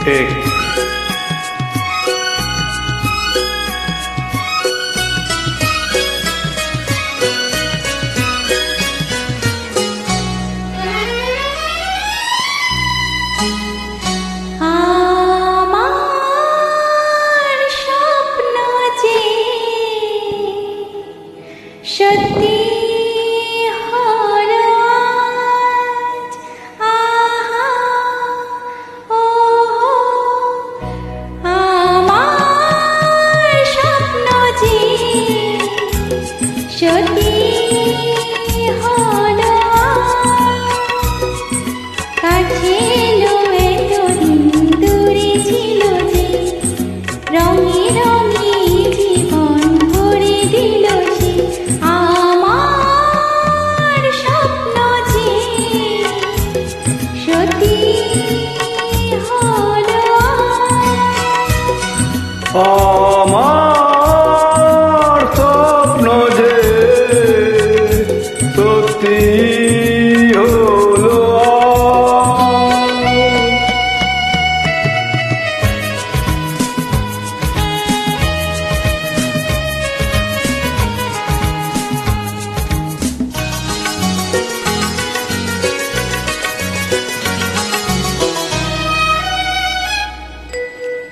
ঠিক। সত্যি হলো আজ, আহা ও আমার স্বপ্ন যে সত্যি হলো কাছে এলো এতদিন দূরে ছিল যে রঙে রঙে জীবন ভরে দিল সে আমার স্বপ্ন যে সত্যি হলো আমার স্বপ্ন যে সত্যি হলো।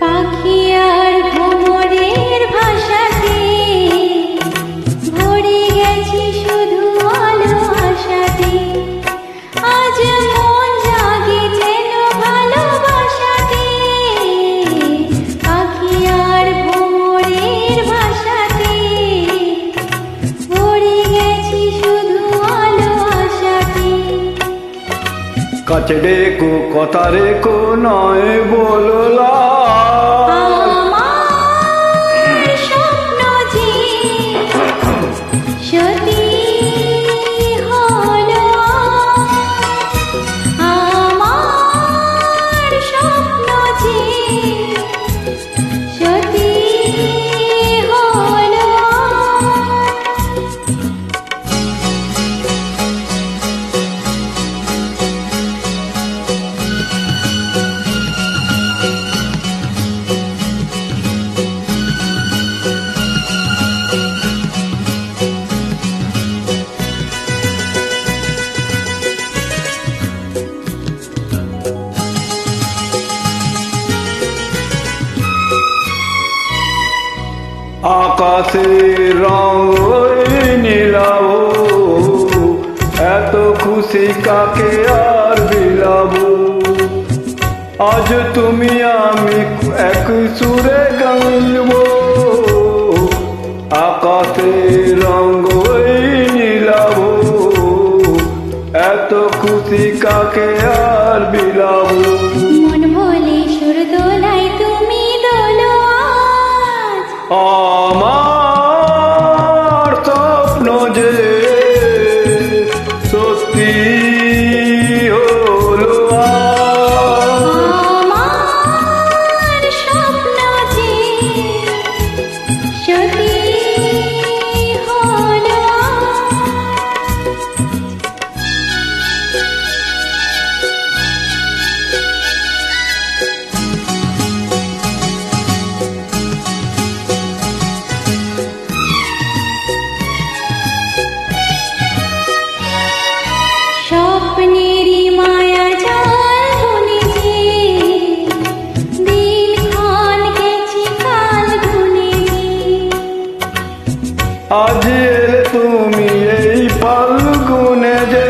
পাখি আর ভ্রমরের ভাষাতে ভরে গেছি শুধু আলো আশাতে আজ মন জাগে যেন ভালোবাসাতে পাখি আর ভ্রমরের ভাষাতে ভরে গেছি শুধু আলো আশাতে কাছে ডেকো কথা রেখো নয় বললা আমার স্বপ্ন যে সত্যি হলো আমার স্বপ্ন যে সত্যি হলো আকাশের রং ওই নীলাভ এত খুশি কাকে আর বিলাবো আজ তুমি আমি এক সুরে গাইব আকাশের রং ওই নীলাভ এত খুশি কাকে আর বিলাবো মন ভোলে সুর দোলায় তুমি দোলো আজ আমার স্বপ্ন যে সত্যি হলো আমার স্বপ্ন যে সত্যি হলো স্বপ্নেরই মায়া জাল বুনেছি দিনক্ষণ গেছি কাল গুনেছি আজ এলে তুমি এই ফাল্গুনে যে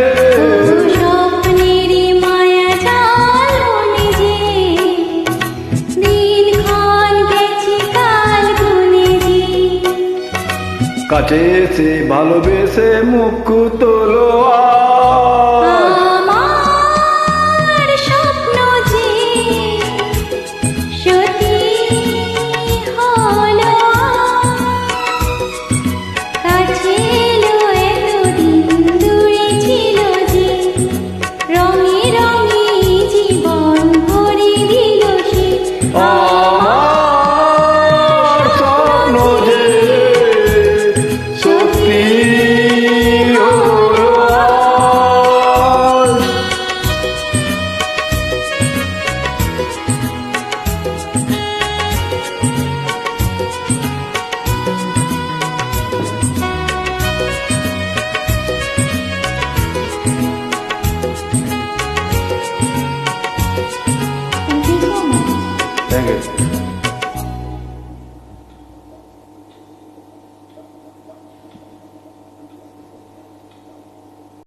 স্বপ্নেরই মায়া জাল বুনেছি দিনক্ষণ গেছি কাল গুনেছি কাছে এসে ভালোবেসে মুখ তোলো